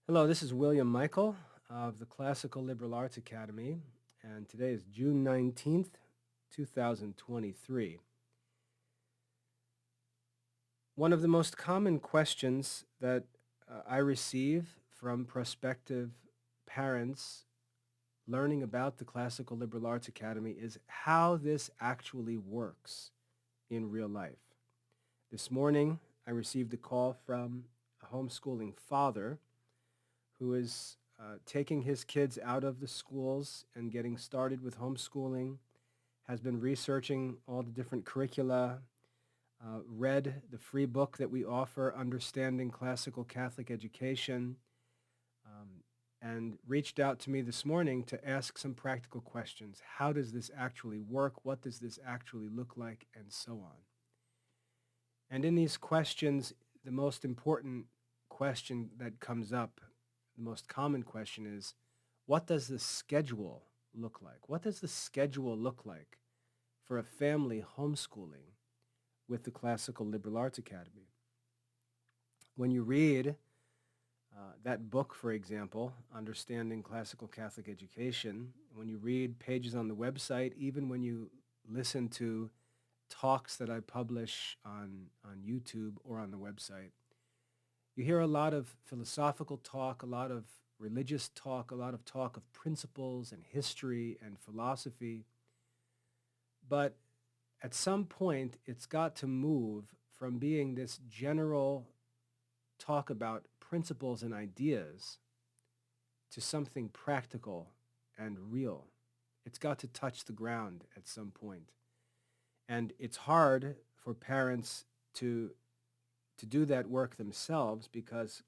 Hello, this is William Michael of the Classical Liberal Arts Academy, and today is June 19th, 2023. One of the most common questions that I receive from prospective parents learning about the Classical Liberal Arts Academy is how this actually works in real life. This morning, I received a call from a homeschooling father who is taking his kids out of the schools and getting started with homeschooling, has been researching all the different curricula, read the free book that we offer, Understanding Classical Catholic Education, um, and reached out to me this morning to ask some practical questions. How does this actually work? What does this actually look like? And so on. And in these questions, the most important question that comes up, the most common question is, what does the schedule look like? What does the schedule look like for a family homeschooling with the Classical Liberal Arts Academy? When you read that book, for example, Understanding Classical Catholic Education, when you read pages on the website, even when you listen to talks that I publish on YouTube or on the website, you hear a lot of philosophical talk, a lot of religious talk, a lot of talk of principles and history and philosophy. But at some point, it's got to move from being this general talk about principles and ideas to something practical and real. It's got to touch the ground at some point. And it's hard for parents to do that work themselves because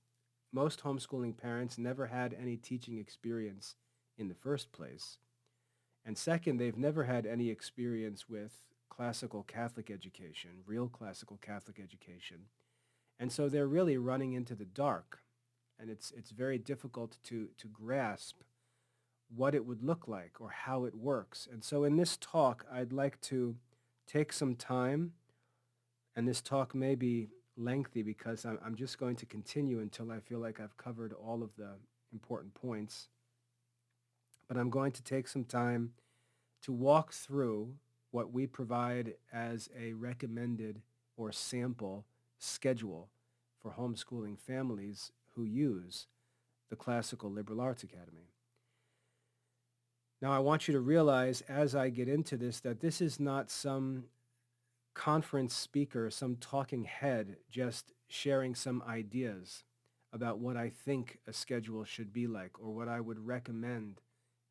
most homeschooling parents never had any teaching experience in the first place. And second, they've never had any experience with classical Catholic education, real classical Catholic education. And so they're really running into the dark. And it's very difficult to grasp what it would look like or how it works. And so in this talk, I'd like to take some time, and this talk may be lengthy because I'm just going to continue until I feel like I've covered all of the important points. But I'm going to take some time to walk through what we provide as a recommended or sample schedule for homeschooling families who use the Classical Liberal Arts Academy. Now, I want you to realize as I get into this that this is not some conference speaker, some talking head just sharing some ideas about what I think a schedule should be like or what I would recommend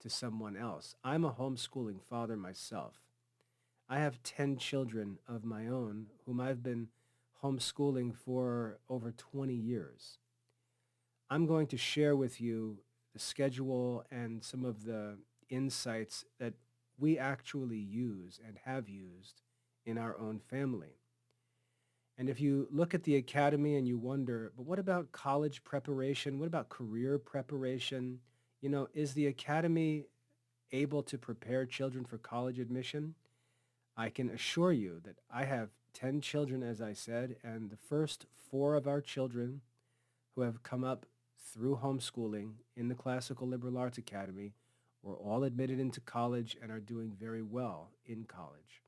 to someone else. I'm a homeschooling father myself. I have 10 children of my own whom I've been homeschooling for over 20 years. I'm going to share with you the schedule and some of the insights that we actually use and have used in our own family. And if you look at the academy and you wonder, but what about college preparation? What about career preparation? You know, is the academy able to prepare children for college admission? I can assure you that I have 10 children, as I said, and the first four of our children who have come up through homeschooling in the Classical Liberal Arts Academy were all admitted into college and are doing very well in college.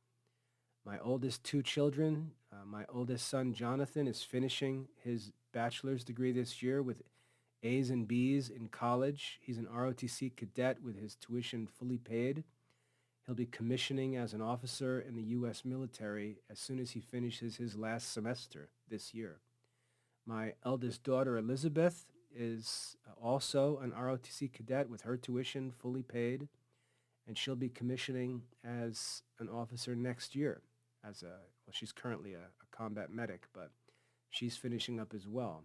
My oldest two children, my oldest son Jonathan is finishing his bachelor's degree this year with A's and B's in college. He's an ROTC cadet with his tuition fully paid. He'll be commissioning as an officer in the U.S. military as soon as he finishes his last semester this year. My eldest daughter Elizabeth is also an ROTC cadet with her tuition fully paid, and she'll be commissioning as an officer next year. She's currently a combat medic, but she's finishing up as well.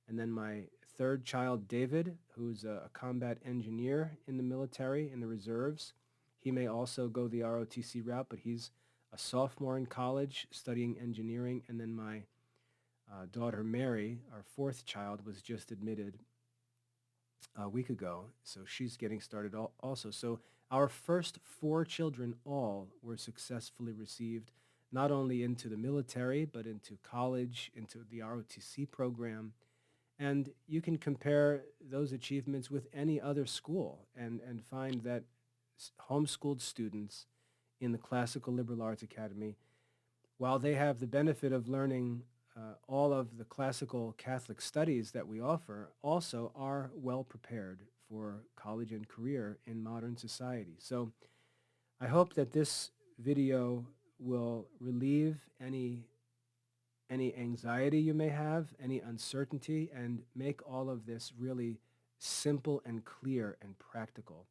And then my third child, David, who's a combat engineer in the military, in the reserves, he may also go the ROTC route, but he's a sophomore in college studying engineering. And then my daughter, Mary, our fourth child, was just admitted a week ago, so she's getting started also. So our first four children all were successfully received not only into the military, but into college, into the ROTC program. And you can compare those achievements with any other school and find that homeschooled students in the Classical Liberal Arts Academy, while they have the benefit of learning all of the classical Catholic studies that we offer, also are well prepared for college and career in modern society. So I hope that this video will relieve any anxiety you may have, any uncertainty, and make all of this really simple and clear and practical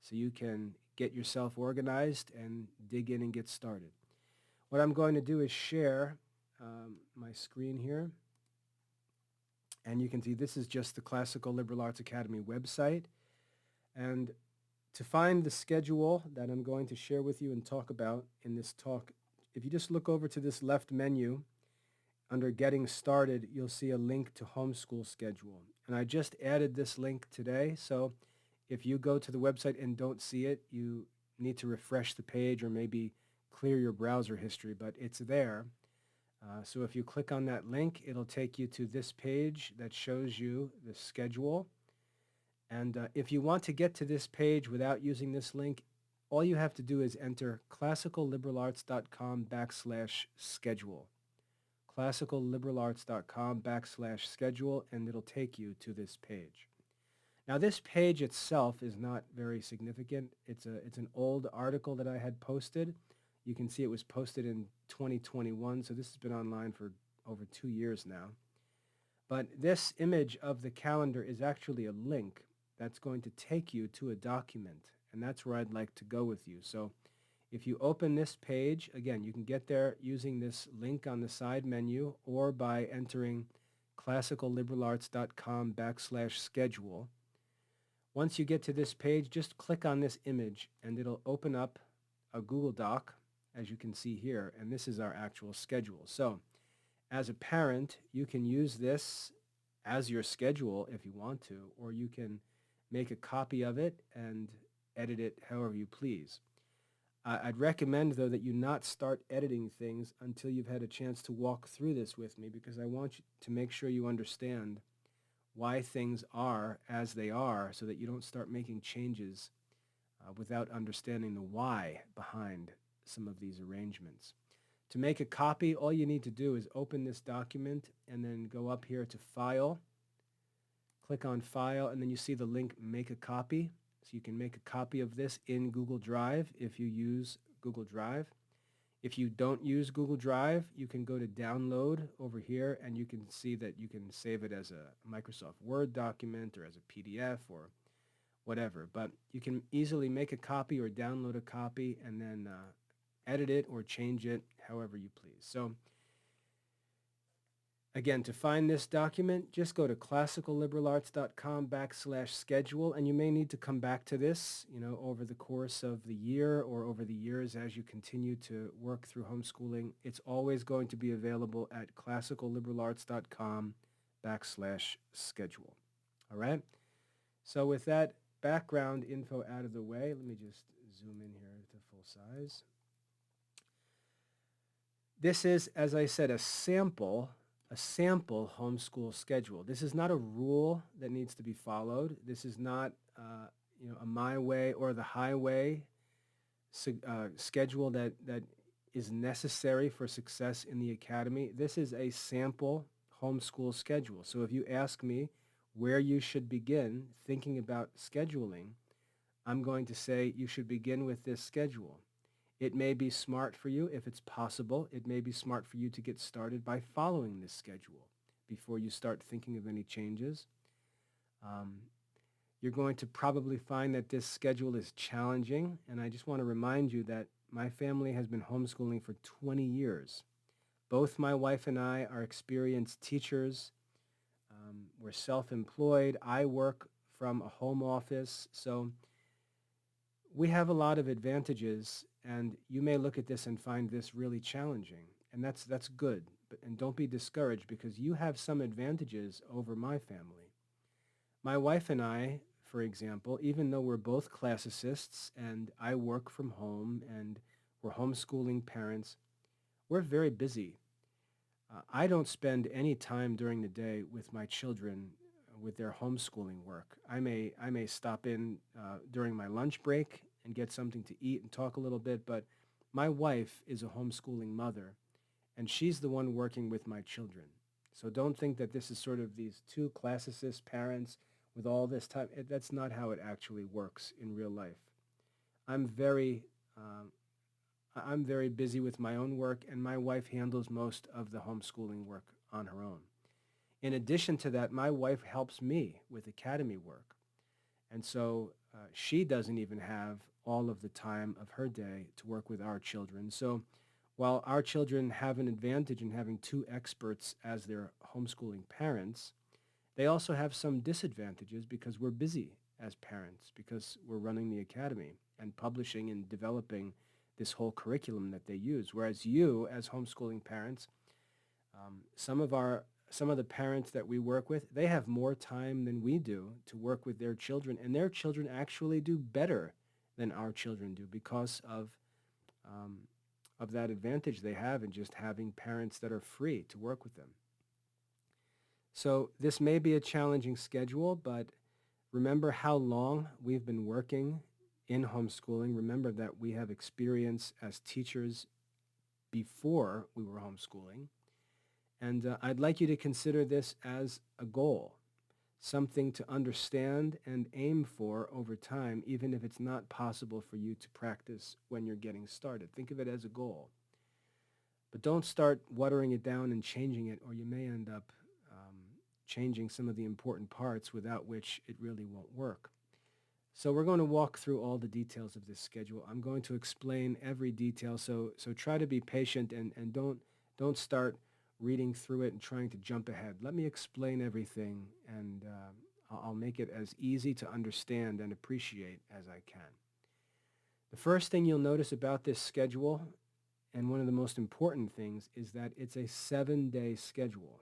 so you can get yourself organized and dig in and get started. What I'm going to do is share my screen here. And you can see this is just the Classical Liberal Arts Academy website. And to find the schedule that I'm going to share with you and talk about in this talk, if you just look over to this left menu, under Getting Started, you'll see a link to Homeschool Schedule. And I just added this link today, so if you go to the website and don't see it, you need to refresh the page or maybe clear your browser history, but it's there. So if you click on that link, it'll take you to this page that shows you the schedule. And if you want to get to this page without using this link, all you have to do is enter classicalliberalarts.com/schedule. classicalliberalarts.com/schedule, and it'll take you to this page. Now, this page itself is not very significant. It's an old article that I had posted. You can see it was posted in 2021, so this has been online for over 2 years now. But this image of the calendar is actually a link that's going to take you to a document, and that's where I'd like to go with you. So if you open this page, again, you can get there using this link on the side menu or by entering classicalliberalarts.com/schedule. Once you get to this page, just click on this image and it'll open up a Google Doc, as you can see here, and this is our actual schedule. So as a parent, you can use this as your schedule if you want to, or you can make a copy of it and edit it however you please. I'd recommend, though, that you not start editing things until you've had a chance to walk through this with me, because I want you to make sure you understand why things are as they are so that you don't start making changes without understanding the why behind some of these arrangements. To make a copy, all you need to do is open this document and then go up here to File, click on File, and then you see the link Make a Copy. So you can make a copy of this in Google Drive if you use Google Drive. If you don't use Google Drive, you can go to Download over here, and you can see that you can save it as a Microsoft Word document or as a PDF or whatever. But you can easily make a copy or download a copy and then edit it or change it however you please. So again, to find this document, just go to classicalliberalarts.com/schedule, and you may need to come back to this, over the course of the year or over the years as you continue to work through homeschooling. It's always going to be available at classicalliberalarts.com/schedule. All right? So with that background info out of the way, let me just zoom in here to full size. This is, as I said, a sample homeschool schedule. This is not a rule that needs to be followed. This is not a my way or the highway schedule that is necessary for success in the academy. This is a sample homeschool schedule. So if you ask me where you should begin thinking about scheduling, I'm going to say you should begin with this schedule. It may be smart for you, if it's possible, it may be smart for you to get started by following this schedule before you start thinking of any changes. You're going to probably find that this schedule is challenging, and I just want to remind you that my family has been homeschooling for 20 years. Both my wife and I are experienced teachers. We're self-employed. I work from a home office, so we have a lot of advantages, and you may look at this and find this really challenging, and that's good. And don't be discouraged, because you have some advantages over my family. My wife and I, for example, even though we're both classicists and I work from home and we're homeschooling parents, we're very busy. I don't spend any time during the day with my children with their homeschooling work. I may stop in during my lunch break and get something to eat and talk a little bit, but my wife is a homeschooling mother, and she's the one working with my children. So don't think that this is sort of these two classicist parents with all this time. That's not how it actually works in real life. I'm very um, I'm very busy with my own work, and my wife handles most of the homeschooling work on her own. In addition to that, my wife helps me with academy work. And so she doesn't even have all of the time of her day to work with our children. So while our children have an advantage in having two experts as their homeschooling parents, they also have some disadvantages because we're busy as parents, because we're running the academy and publishing and developing this whole curriculum that they use. Whereas you, as homeschooling parents, some of the parents that we work with, they have more time than we do to work with their children, and their children actually do better than our children do because um, of that advantage they have in just having parents that are free to work with them. So this may be a challenging schedule, but remember how long we've been working in homeschooling. Remember that we have experience as teachers before we were homeschooling. And I'd like you to consider this as a goal, something to understand and aim for over time, even if it's not possible for you to practice when you're getting started. Think of it as a goal. But don't start watering it down and changing it, or you may end up changing some of the important parts without which it really won't work. So we're going to walk through all the details of this schedule. I'm going to explain every detail, so try to be patient and don't start reading through it and trying to jump ahead. Let me explain everything, and I'll make it as easy to understand and appreciate as I can. The first thing you'll notice about this schedule, and one of the most important things, is that it's a 7-day schedule.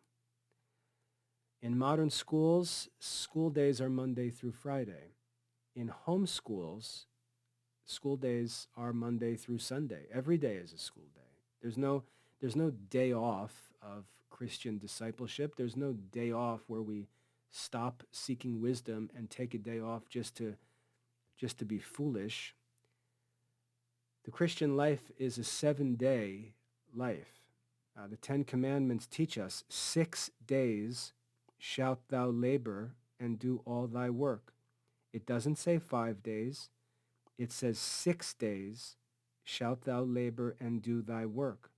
In modern schools, school days are Monday through Friday. In homeschools, school days are Monday through Sunday. Every day is a school day. There's no day off of Christian discipleship. There's no day off where we stop seeking wisdom and take a day off just to be foolish. The Christian life is a 7-day life. The Ten Commandments teach us 6 days shalt thou labor and do all thy work. It doesn't say 5 days. It says 6 days shalt thou labor and do thy work.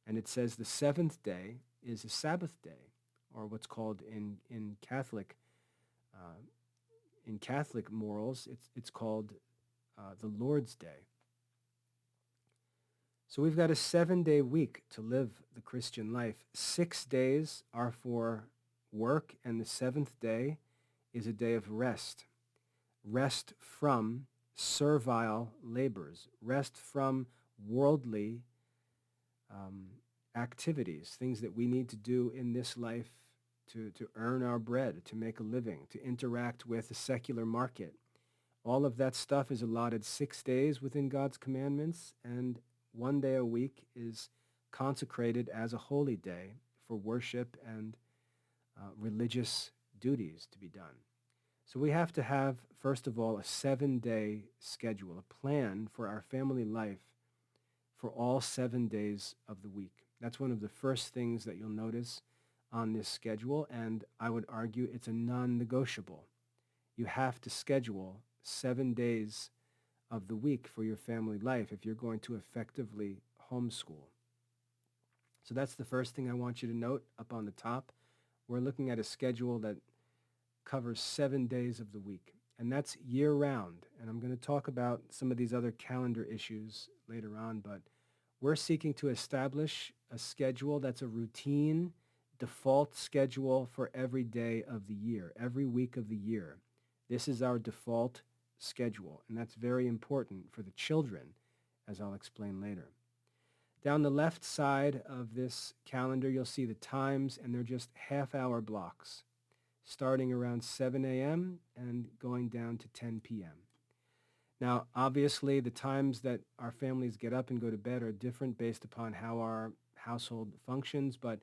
And it says the seventh day is a Sabbath day, or what's called in Catholic morals, it's called the Lord's Day. So we've got a 7-day week to live the Christian life. 6 days are for work, and the seventh day is a day of rest. Rest from servile labors. Rest from worldly activities, things that we need to do in this life to earn our bread, to make a living, to interact with the secular market. All of that stuff is allotted 6 days within God's commandments, and 1 day a week is consecrated as a holy day for worship and religious duties to be done. So we have to have, first of all, a 7-day schedule, a plan for our family life for all 7 days of the week. That's one of the first things that you'll notice on this schedule, and I would argue it's a non-negotiable. You have to schedule 7 days of the week for your family life if you're going to effectively homeschool. So that's the first thing I want you to note up on the top. We're looking at a schedule that covers 7 days of the week, and that's year-round. And I'm going to talk about some of these other calendar issues later on, but we're seeking to establish a schedule that's a routine, default schedule for every day of the year, every week of the year. This is our default schedule, and that's very important for the children, as I'll explain later. Down the left side of this calendar, you'll see the times, and they're just half-hour blocks, starting around 7 a.m. and going down to 10 p.m. Now, obviously, the times that our families get up and go to bed are different based upon how our household functions, but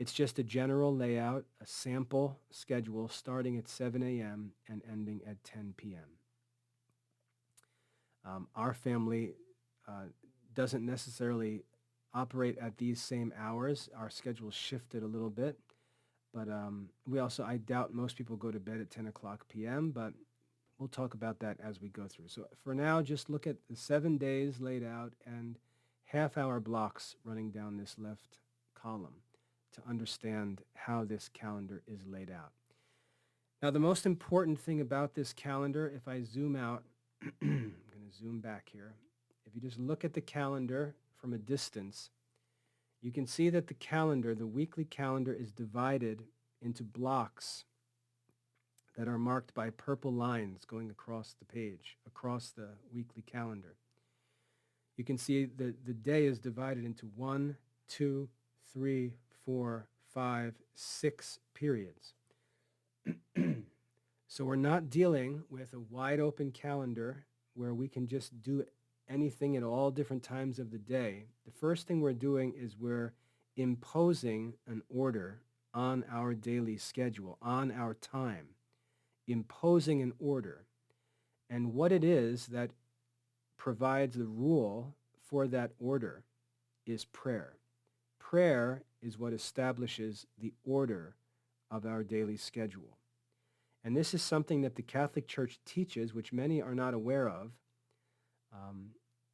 It's just a general layout, a sample schedule starting at 7 a.m. and ending at 10 p.m. Our family doesn't necessarily operate at these same hours. Our schedule shifted a little bit, but I doubt most people go to bed at 10 o'clock p.m., but we'll talk about that as we go through. So for now, just look at the 7 days laid out and half-hour blocks running down this left column to understand how this calendar is laid out. Now, the most important thing about this calendar, if I zoom out, I'm going to zoom back here. If you just look at the calendar from a distance, you can see that the weekly calendar, is divided into blocks that are marked by purple lines going across the page, across the weekly calendar. You can see that the day is divided into 1, 2, 3, 4, 5, 6 periods. So we're not dealing with a wide open calendar where we can just do anything at all different times of the day. The first thing we're doing is we're imposing an order on our daily schedule, on our time, imposing an order. And what it is that provides the rule for that order is prayer. Prayer is what establishes the order of our daily schedule. And this is something that the Catholic Church teaches, which many are not aware of,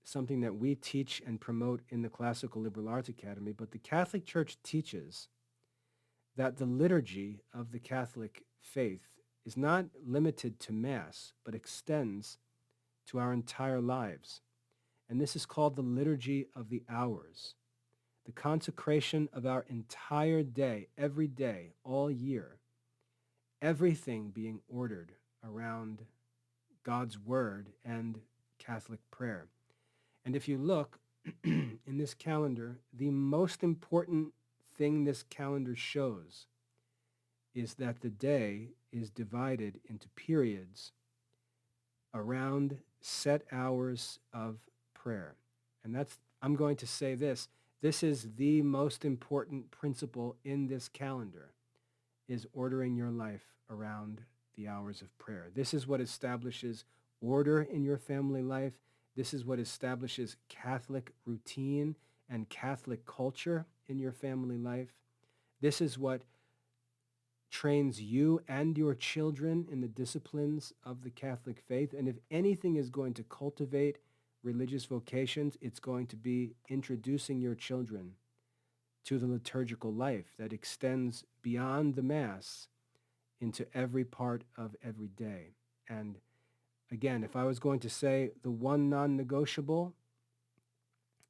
something that we teach and promote in the Classical Liberal Arts Academy. But the Catholic Church teaches that the liturgy of the Catholic faith is not limited to Mass, but extends to our entire lives. And this is called the Liturgy of the Hours, the consecration of our entire day, every day, all year, everything being ordered around God's Word and Catholic prayer. And if you look in this calendar, the most important thing this calendar shows is that the day is divided into periods around set hours of prayer. And I'm going to say this is the most important principle in this calendar, is ordering your life around the hours of prayer. This is what establishes order in your family life. This is what establishes Catholic routine and Catholic culture in your family life. This is what trains you and your children in the disciplines of the Catholic faith. And if anything is going to cultivate religious vocations, it's going to be introducing your children to the liturgical life that extends beyond the Mass into every part of every day. And again, if I was going to say the one non-negotiable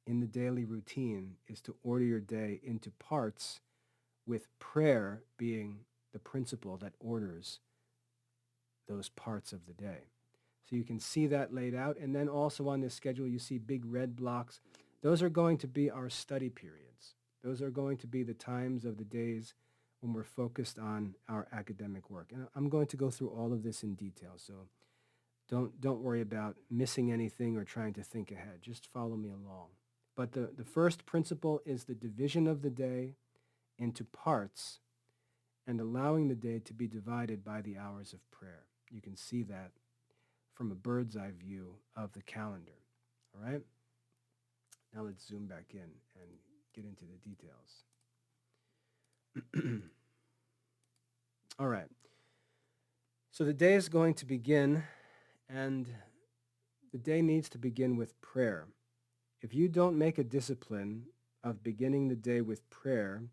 in the daily routine is to order your day into parts, with prayer being the principle that orders those parts of the day. So you can see that laid out. And then also on this schedule, you see big red blocks. Those are going to be our study periods. Those are going to be the times of the days when we're focused on our academic work. And I'm going to go through all of this in detail, so don't worry about missing anything or trying to think ahead. Just follow me along. But the first principle is the division of the day into parts and allowing the day to be divided by the hours of prayer. You can see that from a bird's eye view of the calendar. All right? Now let's zoom back in and get into the details. All right. So the day is going to begin, and the day needs to begin with prayer. If you don't make a discipline of beginning the day with prayer,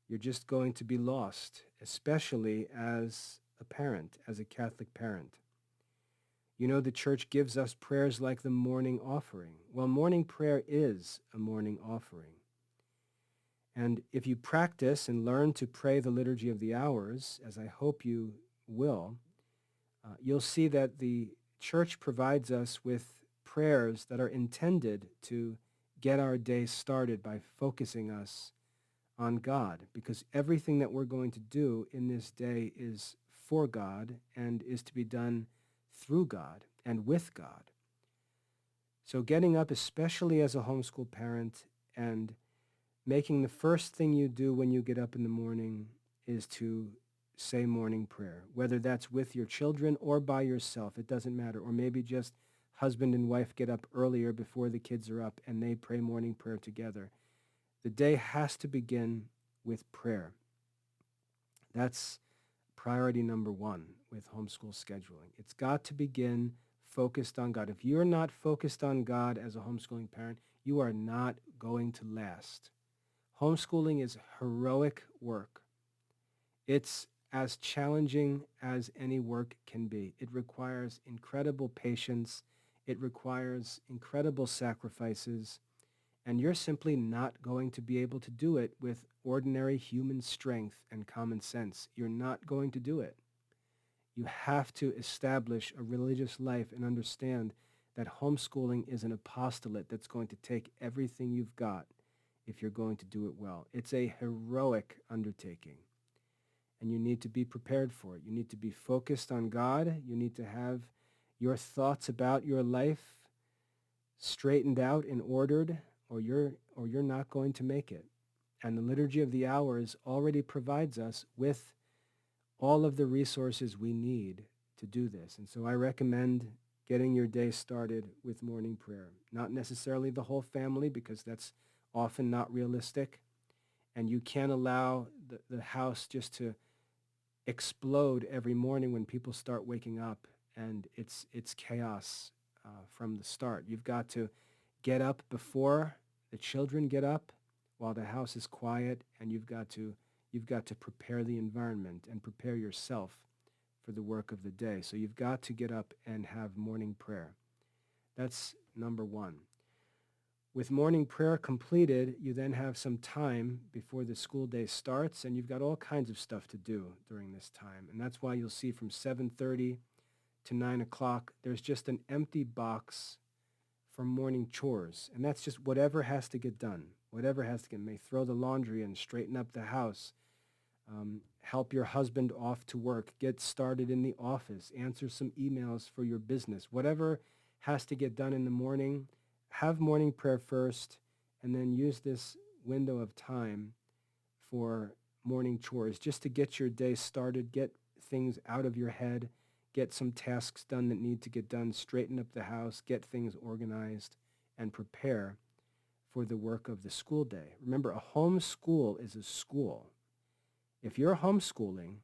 you're just going to be lost, especially as a parent, as a Catholic parent. You know, the church gives us prayers like the morning offering. Well, morning prayer is a morning offering. And if you practice and learn to pray the Liturgy of the Hours, as I hope you will, you'll see that the church provides us with prayers that are intended to get our day started by focusing us on God, because everything that we're going to do in this day is for God and is to be done through God and with God. So getting up, especially as a homeschool parent, and making the first thing you do when you get up in the morning is to say morning prayer, whether that's with your children or by yourself. It doesn't matter. Or maybe just husband and wife get up earlier before the kids are up and they pray morning prayer together. The day has to begin with prayer. That's priority number one with homeschool scheduling. It's got to begin focused on God. If you're not focused on God as a homeschooling parent, you are not going to last. Homeschooling is heroic work. It's as challenging as any work can be. It requires incredible patience. It requires incredible sacrifices. And you're simply not going to be able to do it with ordinary human strength and common sense. You're not going to do it. You have to establish a religious life and understand that homeschooling is an apostolate that's going to take everything you've got if you're going to do it well. It's a heroic undertaking, and you need to be prepared for it. You need to be focused on God. You need to have your thoughts about your life straightened out and ordered, or you're not going to make it. And the Liturgy of the Hours already provides us with all of the resources we need to do this. And so I recommend getting your day started with morning prayer. Not necessarily the whole family, because that's often not realistic. And you can't allow the house just to explode every morning when people start waking up and it's chaos from the start. You've got to get up before the children get up while the house is quiet, and you've got to prepare the environment and prepare yourself for the work of the day. So you've got to get up and have morning prayer. That's number one. With morning prayer completed, you then have some time before the school day starts, and you've got all kinds of stuff to do during this time. And that's why you'll see from 7:30 to 9 o'clock, there's just an empty box for morning chores. And that's just whatever has to get done. Whatever has to get, may throw the laundry in, straighten up the house, help your husband off to work, get started in the office, answer some emails for your business. Whatever has to get done in the morning, have morning prayer first, and then use this window of time for morning chores just to get your day started, get things out of your head, get some tasks done that need to get done, straighten up the house, get things organized, and prepare for the work of the school day. Remember, a home school is a school. If you're homeschooling,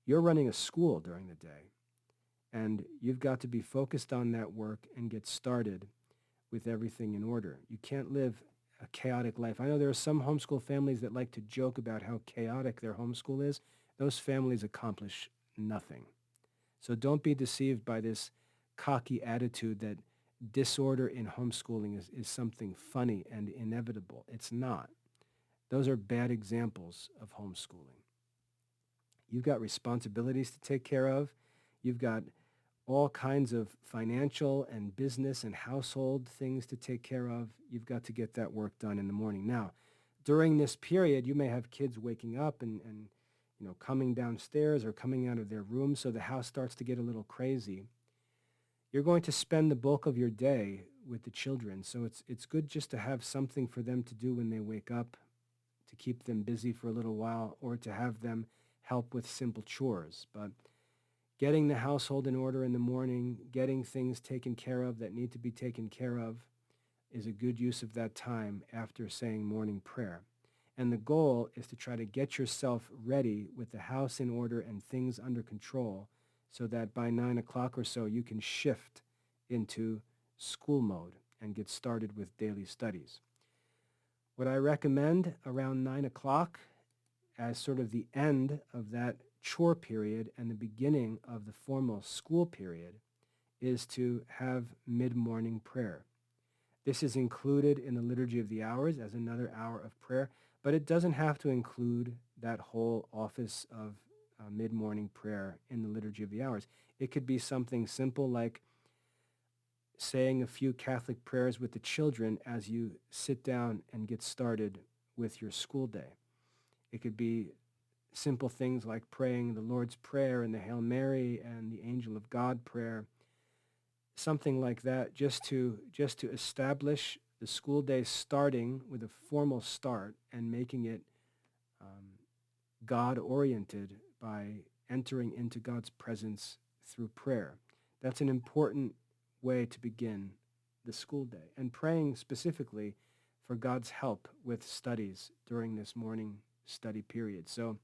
you're running a school during the day, and you've got to be focused on that work and get started with everything in order. You can't live a chaotic life. I know there are some homeschool families that like to joke about how chaotic their homeschool is. Those families accomplish nothing. So don't be deceived by this cocky attitude that disorder in homeschooling is something funny and inevitable. It's not. Those are bad examples of homeschooling. You've got responsibilities to take care of. You've got all kinds of financial and business and household things to take care of. You've got to get that work done in the morning. Now, during this period, you may have kids waking up and coming downstairs or coming out of their room, so the house starts to get a little crazy. You're going to spend the bulk of your day with the children, so it's good just to have something for them to do when they wake up, to keep them busy for a little while, or to have them help with simple chores. But getting the household in order in the morning, getting things taken care of that need to be taken care of, is a good use of that time after saying morning prayer. And the goal is to try to get yourself ready with the house in order and things under control, so that by 9 o'clock or so you can shift into school mode and get started with daily studies. What I recommend around 9 o'clock as sort of the end of that chore period and the beginning of the formal school period is to have mid-morning prayer. This is included in the Liturgy of the Hours as another hour of prayer, but it doesn't have to include that whole office of mid-morning prayer in the Liturgy of the Hours. It could be something simple like saying a few Catholic prayers with the children as you sit down and get started with your school day. It could be simple things like praying the Lord's Prayer and the Hail Mary and the Angel of God prayer, something like that, just to establish the school day starting with a formal start and making it um, God-oriented by entering into God's presence through prayer. That's an important way to begin the school day, and praying specifically for God's help with studies during this morning study period. So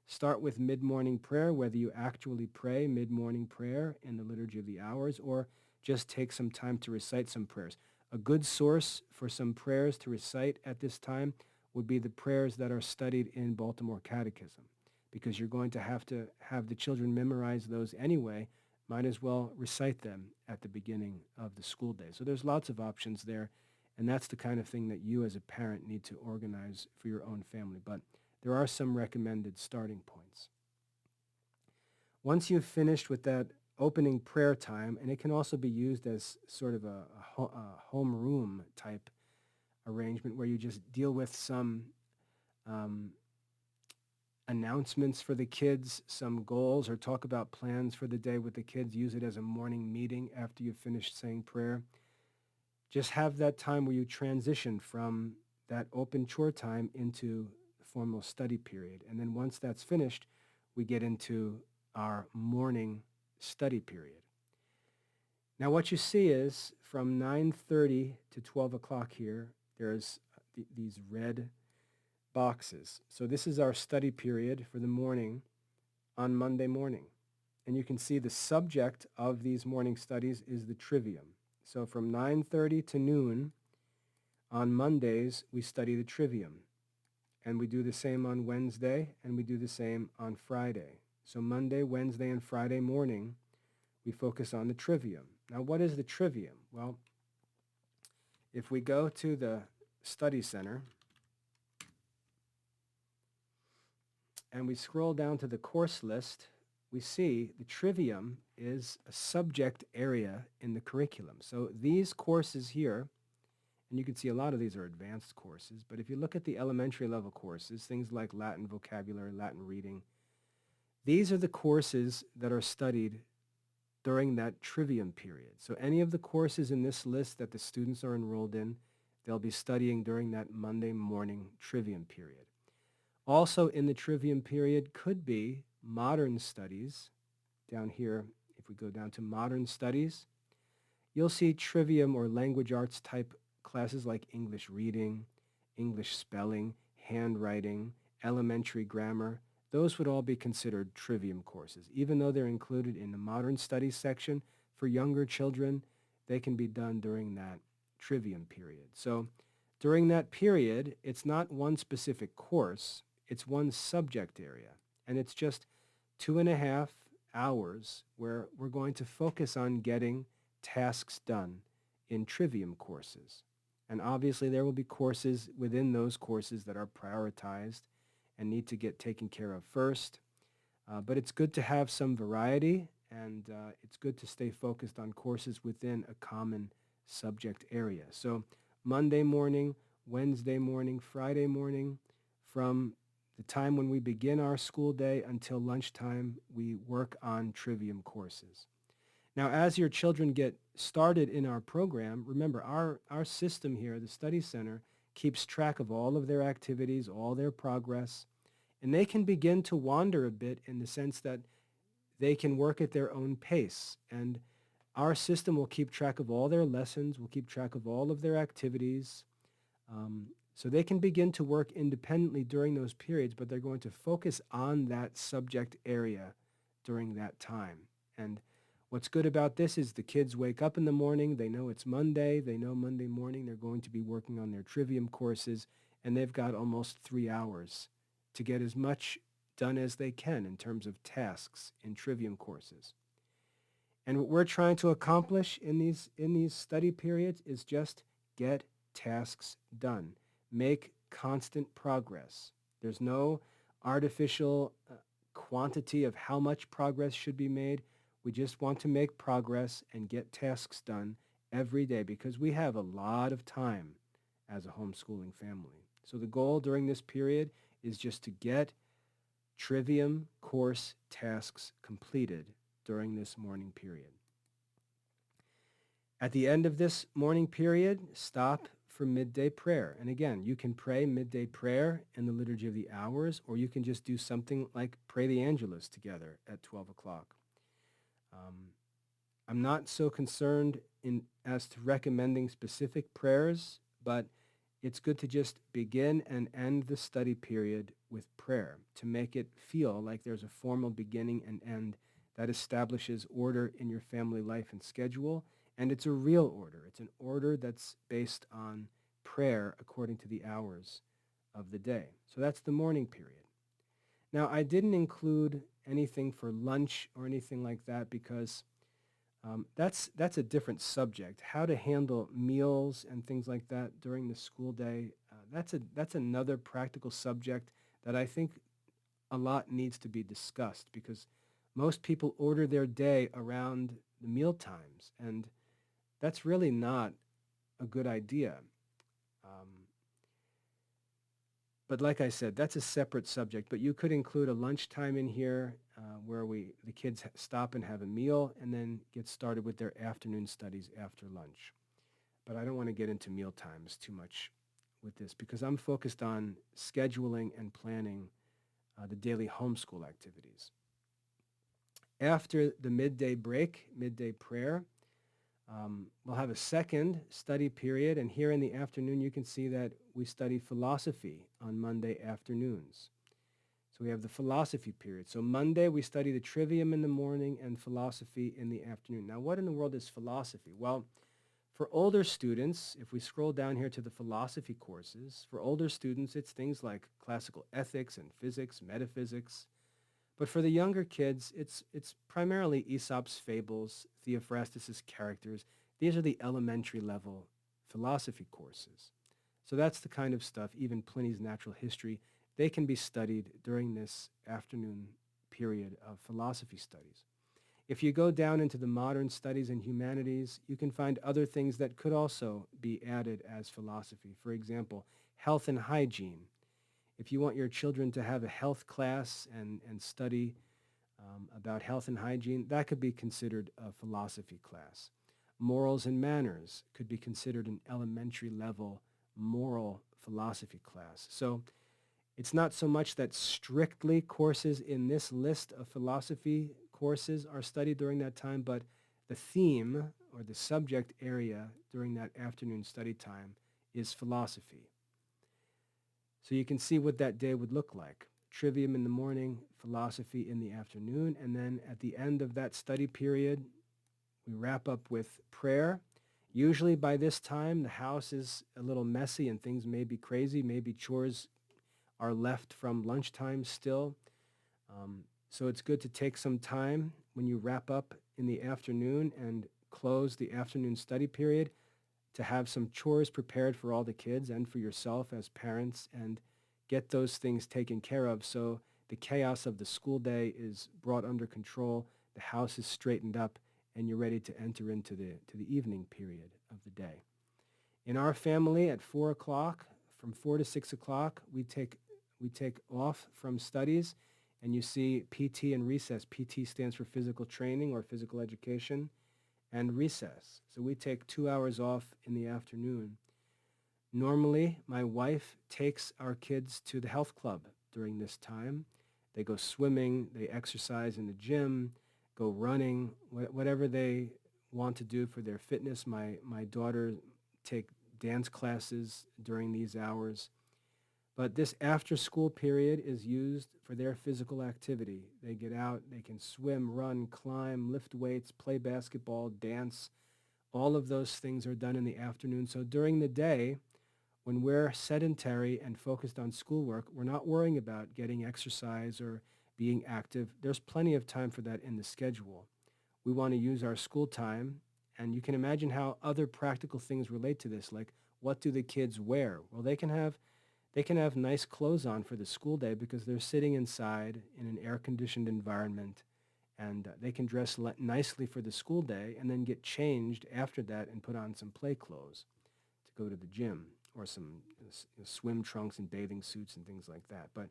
start with mid-morning prayer, whether you actually pray mid-morning prayer in the Liturgy of the Hours or just take some time to recite some prayers. A good source for some prayers to recite at this time would be the prayers that are studied in Baltimore Catechism, because you're going to have the children memorize those anyway. Might as well recite them at the beginning of the school day. So there's lots of options there, and that's the kind of thing that you as a parent need to organize for your own family. But there are some recommended starting points. Once you've finished with that opening prayer time, and it can also be used as sort of a homeroom type arrangement where you just deal with some um, announcements for the kids, some goals, or talk about plans for the day with the kids. Use it as a morning meeting after you've finished saying prayer. Just have that time where you transition from that open chore time into the formal study period. And then once that's finished, we get into our morning study period. Now what you see is from 9:30 to 12 o'clock here, there's these red boxes. So this is our study period for the morning on Monday morning. And you can see the subject of these morning studies is the trivium. So from 9:30 to noon on Mondays, we study the trivium. And we do the same on Wednesday, and we do the same on Friday. So Monday, Wednesday, and Friday morning, we focus on the trivium. Now, what is the trivium? Well, if we go to the study center and we scroll down to the course list, we see the trivium is a subject area in the curriculum. So these courses here, and you can see a lot of these are advanced courses, but if you look at the elementary level courses, things like Latin vocabulary, Latin reading, these are the courses that are studied during that trivium period. So any of the courses in this list that the students are enrolled in, they'll be studying during that Monday morning trivium period. Also in the trivium period could be modern studies. Down here, if we go down to modern studies, you'll see trivium or language arts type classes like English reading, English spelling, handwriting, elementary grammar. Those would all be considered trivium courses. Even though they're included in the modern studies section, for younger children, they can be done during that trivium period. So during that period, it's not one specific course, it's one subject area. And it's just 2.5 hours where we're going to focus on getting tasks done in trivium courses. And obviously there will be courses within those courses that are prioritized and need to get taken care of first. But it's good to have some variety, and it's good to stay focused on courses within a common subject area. So Monday morning, Wednesday morning, Friday morning, from the time when we begin our school day until lunchtime, we work on trivium courses. Now, as your children get started in our program, remember our system here, the Study Center, keeps track of all of their activities, all their progress, and they can begin to wander a bit in the sense that they can work at their own pace. And our system will keep track of all their lessons, will keep track of all of their activities, so they can begin to work independently during those periods, but they're going to focus on that subject area during that time. And what's good about this is the kids wake up in the morning, they know it's Monday, they know Monday morning they're going to be working on their trivium courses, and they've got almost 3 hours to get as much done as they can in terms of tasks in trivium courses. And what we're trying to accomplish in these study periods is just get tasks done. Make constant progress. There's no artificial quantity of how much progress should be made. We just want to make progress and get tasks done every day because we have a lot of time as a homeschooling family. So the goal during this period is just to get trivium course tasks completed during this morning period. At the end of this morning period, stop for midday prayer. And again, you can pray midday prayer in the Liturgy of the Hours, or you can just do something like pray the Angelus together at 12 o'clock. Um, I'm not so concerned as to recommending specific prayers, but it's good to just begin and end the study period with prayer to make it feel like there's a formal beginning and end that establishes order in your family life and schedule. And it's a real order. It's an order that's based on prayer according to the hours of the day. So that's the morning period. Now, I didn't include anything for lunch or anything like that because that's a different subject. How to handle meals and things like that during the school day. That's another practical subject that I think a lot needs to be discussed because most people order their day around the meal times, and that's really not a good idea. Um, but like I said, that's a separate subject. But you could include a lunchtime in here where the kids stop and have a meal and then get started with their afternoon studies after lunch. But I don't want to get into meal times too much with this because I'm focused on scheduling and planning the daily homeschool activities. After the midday break, midday prayer, we'll have a second study period, and here in the afternoon you can see that we study philosophy on Monday afternoons. So we have the philosophy period. So Monday we study the trivium in the morning and philosophy in the afternoon. Now what in the world is philosophy? Well, for older students, if we scroll down here to the philosophy courses, for older students it's things like classical ethics and physics, metaphysics. But for the younger kids, it's primarily Aesop's fables, Theophrastus's characters. These are the elementary level philosophy courses. So that's the kind of stuff, even Pliny's natural history, they can be studied during this afternoon period of philosophy studies. If you go down into the modern studies and humanities, you can find other things that could also be added as philosophy. For example, health and hygiene. If you want your children to have a health class and study about health and hygiene, that could be considered a philosophy class. Morals and manners could be considered an elementary level moral philosophy class. So it's not so much that strictly courses in this list of philosophy courses are studied during that time, but the theme or the subject area during that afternoon study time is philosophy. So you can see what that day would look like. Trivium in the morning, philosophy in the afternoon, and then at the end of that study period, we wrap up with prayer. Usually by this time, the house is a little messy and things may be crazy. Maybe chores are left from lunchtime still. So it's good to take some time when you wrap up in the afternoon and close the afternoon study period to have some chores prepared for all the kids and for yourself as parents and get those things taken care of so the chaos of the school day is brought under control, the house is straightened up, and you're ready to enter into the evening period of the day. In our family at 4 o'clock, from 4 to 6 o'clock, we take off from studies, and you see PT and recess. PT stands for physical training or physical education, and recess. So we take 2 hours off in the afternoon. Normally, my wife takes our kids to the health club during this time. They go swimming, they exercise in the gym, go running, whatever they want to do for their fitness. My daughter take dance classes during these hours. But this after-school period is used for their physical activity. They get out, they can swim, run, climb, lift weights, play basketball, dance. All of those things are done in the afternoon. So during the day, when we're sedentary and focused on schoolwork, we're not worrying about getting exercise or being active. There's plenty of time for that in the schedule. We want to use our school time, and you can imagine how other practical things relate to this, like what do the kids wear? Well, they can have nice clothes on for the school day because they're sitting inside in an air-conditioned environment, and they can dress nicely for the school day and then get changed after that and put on some play clothes to go to the gym or some swim trunks and bathing suits and things like that. But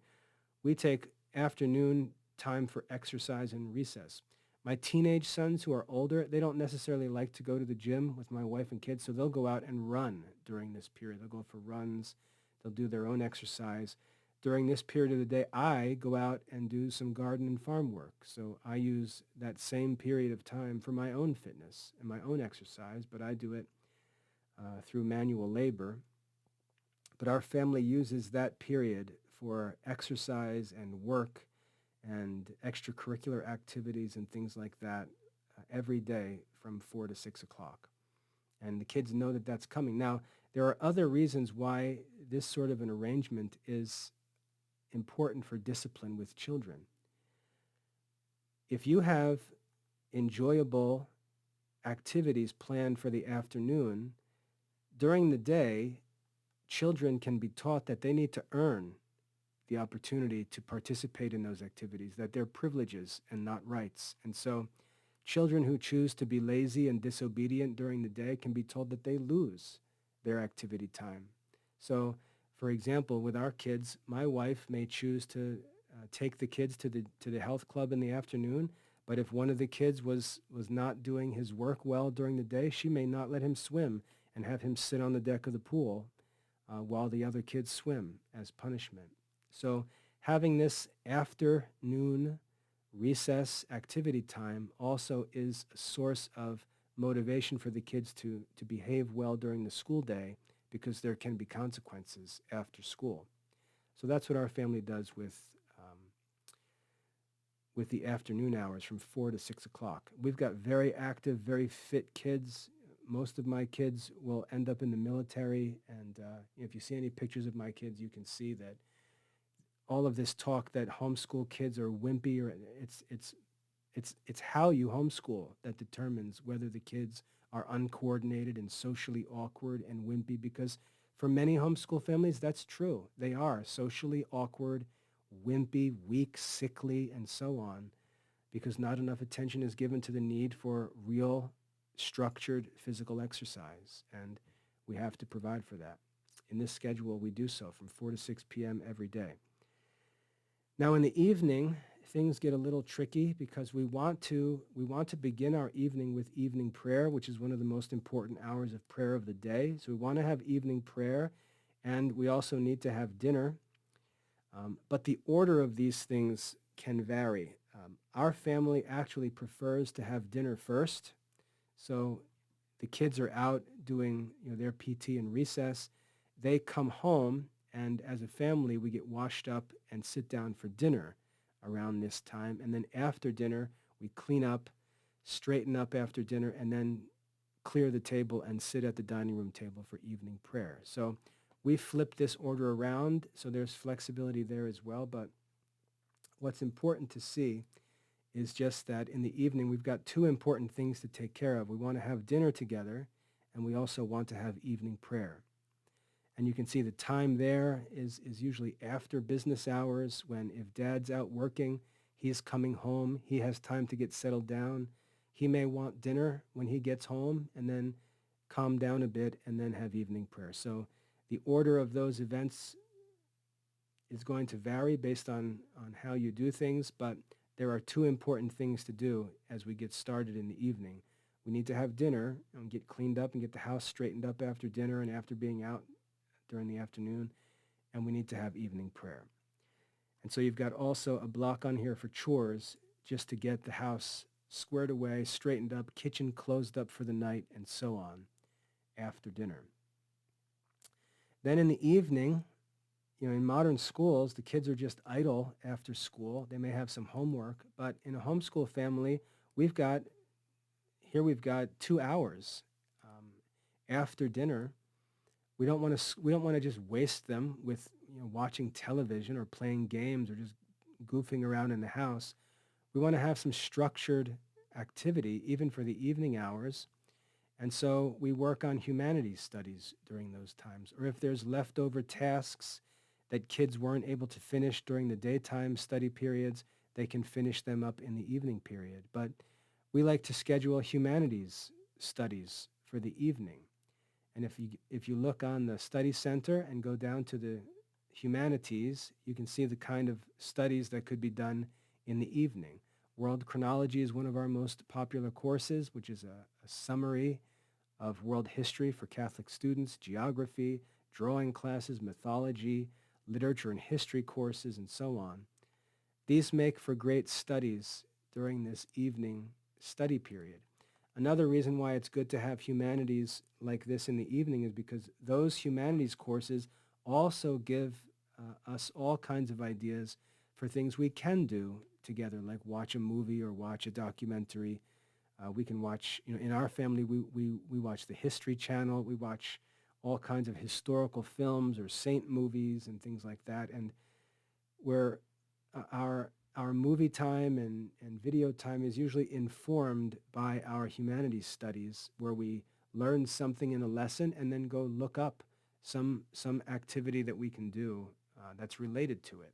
we take afternoon time for exercise and recess. My teenage sons who are older, they don't necessarily like to go to the gym with my wife and kids, so they'll go out and run during this period. They'll go for runs, they'll do their own exercise. During this period of the day, I go out and do some garden and farm work. So I use that same period of time for my own fitness and my own exercise, but I do it through manual labor. But our family uses that period for exercise and work and extracurricular activities and things like that every day from 4 to 6 o'clock. And the kids know that that's coming. Now, there are other reasons why this sort of an arrangement is important for discipline with children. If you have enjoyable activities planned for the afternoon, during the day, children can be taught that they need to earn the opportunity to participate in those activities, that they're privileges and not rights. And so children who choose to be lazy and disobedient during the day can be told that they lose their activity time. So, for example, with our kids, my wife may choose to take the kids to the health club in the afternoon, but if one of the kids was not doing his work well during the day, she may not let him swim and have him sit on the deck of the pool while the other kids swim as punishment. So having this afternoon recess activity time also is a source of motivation for the kids to behave well during the school day because there can be consequences after school. So that's what our family does with the afternoon hours from 4 to 6 o'clock. We've got very active, very fit kids. Most of my kids will end up in the military, and if you see any pictures of my kids, you can see that all of this talk that homeschool kids are wimpy, or it's how you homeschool that determines whether the kids are uncoordinated and socially awkward and wimpy, because for many homeschool families, that's true. They are socially awkward, wimpy, weak, sickly, and so on, because not enough attention is given to the need for real, structured physical exercise, and we have to provide for that. In this schedule, we do so from 4 to 6 p.m. every day. Now in the evening, things get a little tricky because we want to begin our evening with evening prayer, which is one of the most important hours of prayer of the day. So we want to have evening prayer, and we also need to have dinner. But the order of these things can vary. Our family actually prefers to have dinner first. So the kids are out doing their PT and recess. They come home, and as a family, we get washed up and sit down for dinner around this time. And then after dinner, we clean up, straighten up after dinner, and then clear the table and sit at the dining room table for evening prayer. So we flip this order around, so there's flexibility there as well. But what's important to see is just that in the evening, we've got two important things to take care of. We want to have dinner together, and we also want to have evening prayer. And you can see the time there is usually after business hours, when if dad's out working, he's coming home, he has time to get settled down. He may want dinner when he gets home and then calm down a bit and then have evening prayer. So the order of those events is going to vary based on how you do things, but there are two important things to do as we get started in the evening. We need to have dinner and get cleaned up and get the house straightened up after dinner and after being out during the afternoon, and we need to have evening prayer. And so you've got also a block on here for chores, just to get the house squared away, straightened up, kitchen closed up for the night, and so on after dinner. Then in the evening, in modern schools, the kids are just idle after school. They may have some homework, but in a homeschool family, we've got 2 hours after dinner. We don't want to just waste them with watching television or playing games or just goofing around in the house. We want to have some structured activity even for the evening hours. And so we work on humanities studies during those times. Or if there's leftover tasks that kids weren't able to finish during the daytime study periods, they can finish them up in the evening period. But we like to schedule humanities studies for the evening. And if you look on the study center and go down to the humanities, you can see the kind of studies that could be done in the evening. World chronology is one of our most popular courses, which is a summary of world history for Catholic students, geography, drawing classes, mythology, literature and history courses, and so on. These make for great studies during this evening study period. Another reason why it's good to have humanities like this in the evening is because those humanities courses also give us all kinds of ideas for things we can do together, like watch a movie or watch a documentary. We can watch, in our family, we watch the History Channel. We watch all kinds of historical films or saint movies and things like that. And where our movie time and video time is usually informed by our humanities studies, where we learn something in a lesson and then go look up some activity that we can do that's related to it.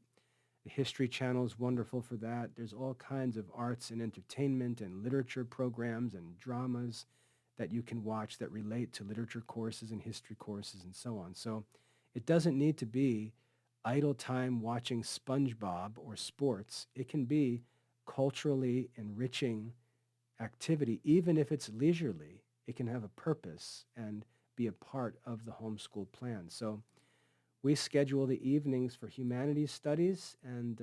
The History Channel is wonderful for that. There's all kinds of arts and entertainment and literature programs and dramas that you can watch that relate to literature courses and history courses and so on. So it doesn't need to be idle time watching SpongeBob or sports. It can be culturally enriching activity, even if it's leisurely. It can have a purpose and be a part of the homeschool plan. So we schedule the evenings for humanities studies, and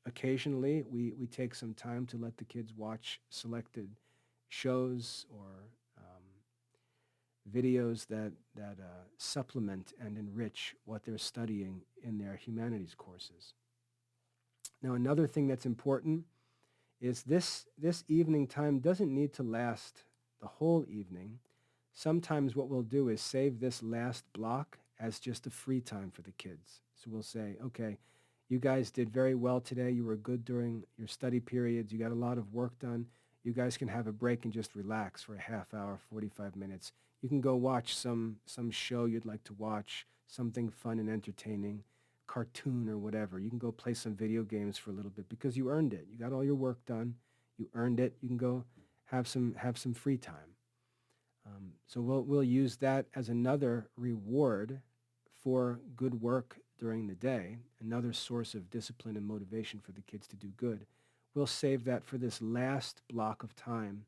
occasionally we take some time to let the kids watch selected shows or videos that supplement and enrich what they're studying in their humanities courses. Now, another thing that's important is this evening time doesn't need to last the whole evening. Sometimes what we'll do is save this last block as just a free time for the kids. So we'll say, okay, you guys did very well today. You were good during your study periods. You got a lot of work done. You guys can have a break and just relax for a half hour, 45 minutes. You can go watch some show you'd like to watch, something fun and entertaining, cartoon or whatever. You can go play some video games for a little bit because you earned it. You got all your work done. You earned it. You can go have some free time. So we'll use that as another reward for good work during the day, another source of discipline and motivation for the kids to do good. We'll save that for this last block of time,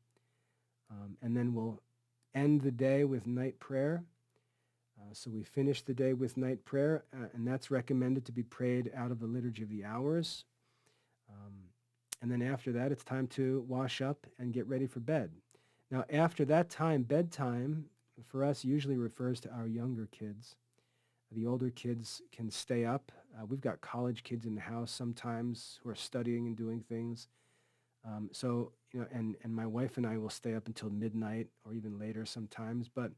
and then we'll end the day with night prayer. So we finish the day with night prayer, and that's recommended to be prayed out of the Liturgy of the Hours. Um, and then after that, it's time to wash up and get ready for bed. Now, after that time, bedtime, for us usually refers to our younger kids. The older kids can stay up. We've got college kids in the house sometimes who are studying and doing things. And my wife and I will stay up until midnight or even later sometimes. But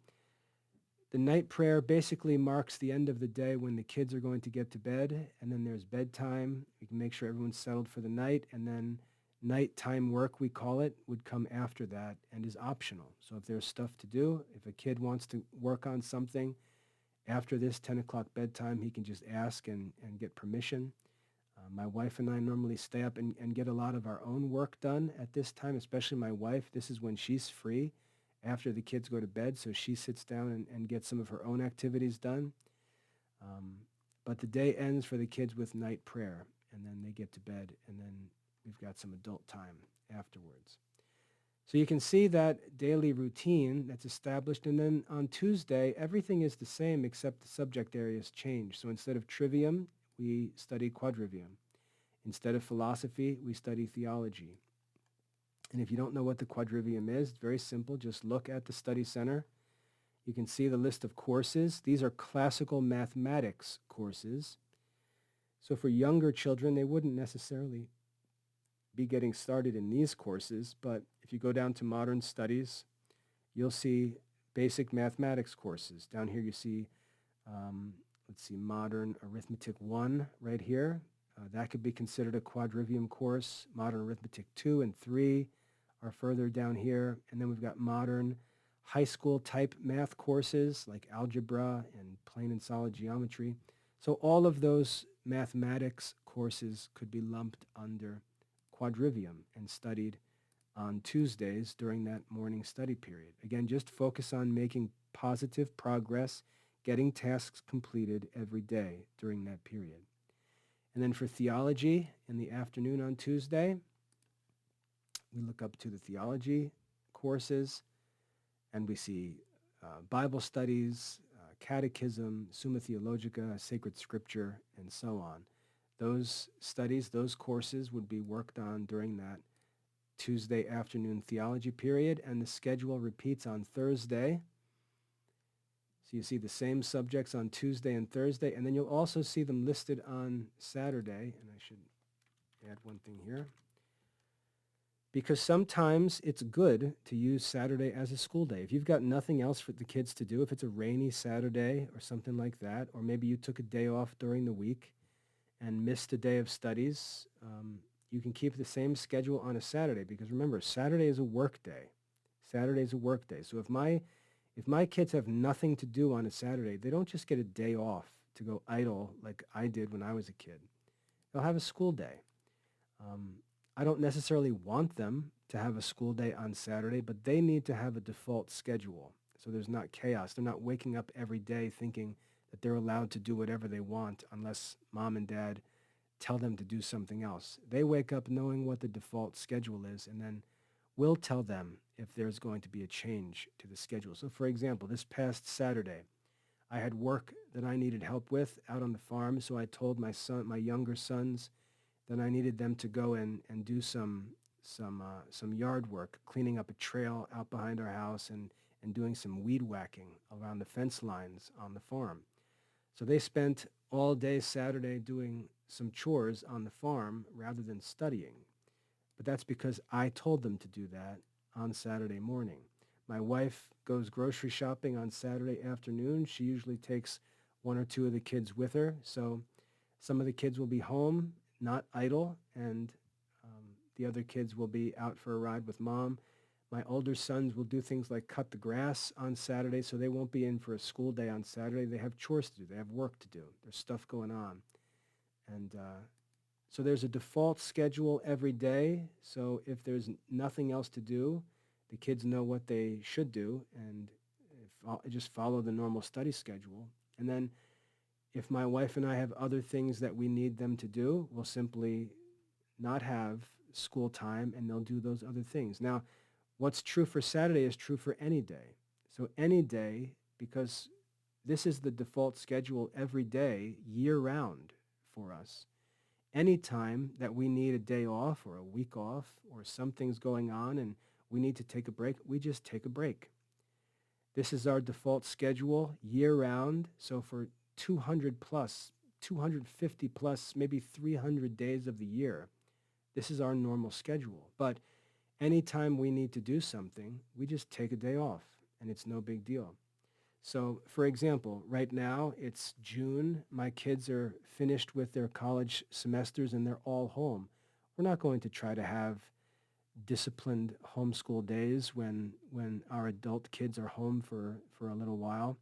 the night prayer basically marks the end of the day when the kids are going to get to bed, and then there's bedtime. We can make sure everyone's settled for the night, and then nighttime work, we call it, would come after that and is optional. So if there's stuff to do, if a kid wants to work on something after this 10 o'clock bedtime, he can just ask and get permission. My wife and I normally stay up and get a lot of our own work done at this time, especially my wife. This is when she's free after the kids go to bed, so she sits down and gets some of her own activities done. But the day ends for the kids with night prayer, and then they get to bed, and then we've got some adult time afterwards. So you can see that daily routine that's established, and then on Tuesday, everything is the same except the subject areas change. So instead of trivium, we study quadrivium. Instead of philosophy, we study theology. And if you don't know what the quadrivium is, it's very simple. Just look at the study center. You can see the list of courses. These are classical mathematics courses. So for younger children, they wouldn't necessarily be getting started in these courses, but if you go down to modern studies, you'll see basic mathematics courses. Down here you see, modern arithmetic 1 right here. That could be considered a quadrivium course. Modern arithmetic 2 and 3 are further down here. And then we've got modern high school type math courses like algebra and plain and solid geometry. So all of those mathematics courses could be lumped under quadrivium and studied on Tuesdays during that morning study period. Again, just focus on making positive progress, getting tasks completed every day during that period. And then for theology in the afternoon on Tuesday, we look up to the theology courses and we see Bible studies, catechism, Summa Theologica, sacred scripture, and so on. Those studies, those courses would be worked on during that Tuesday afternoon theology period, and the schedule repeats on Thursday. So you see the same subjects on Tuesday and Thursday, and then you'll also see them listed on Saturday, and I should add one thing here. Because sometimes it's good to use Saturday as a school day. If you've got nothing else for the kids to do, if it's a rainy Saturday or something like that, or maybe you took a day off during the week and missed a day of studies, you can keep the same schedule on a Saturday, because remember, Saturday is a work day. Saturday is a work day. So if my kids have nothing to do on a Saturday, they don't just get a day off to go idle like I did when I was a kid. They'll have a school day. I don't necessarily want them to have a school day on Saturday, but they need to have a default schedule so there's not chaos. They're not waking up every day thinking that they're allowed to do whatever they want unless mom and dad tell them to do something else. They wake up knowing what the default schedule is, and then we'll tell them if there's going to be a change to the schedule. So for example, this past Saturday, I had work that I needed help with out on the farm, so I told my younger sons that I needed them to go in and do some yard work, cleaning up a trail out behind our house and doing some weed whacking around the fence lines on the farm. So they spent all day Saturday doing some chores on the farm rather than studying. But that's because I told them to do that on Saturday morning. My wife goes grocery shopping on Saturday afternoon. She usually takes one or two of the kids with her. So some of the kids will be home, not idle, and the other kids will be out for a ride with mom. My older sons will do things like cut the grass on Saturday, so they won't be in for a school day on Saturday. They have chores to do. They have work to do. There's stuff going on. And so there's a default schedule every day. So if there's nothing else to do, the kids know what they should do and just follow the normal study schedule. And then if my wife and I have other things that we need them to do, we'll simply not have school time and they'll do those other things. Now, what's true for Saturday is true for any day. So any day, because this is the default schedule every day, year round for us. Any time that we need a day off or a week off or something's going on and we need to take a break, we just take a break. This is our default schedule year round. So for 200 plus, 250 plus, maybe 300 days of the year, this is our normal schedule. But anytime we need to do something, we just take a day off and it's no big deal. So for example, right now it's June. My kids are finished with their college semesters and they're all home. We're not going to try to have disciplined homeschool days when our adult kids are home for a little while.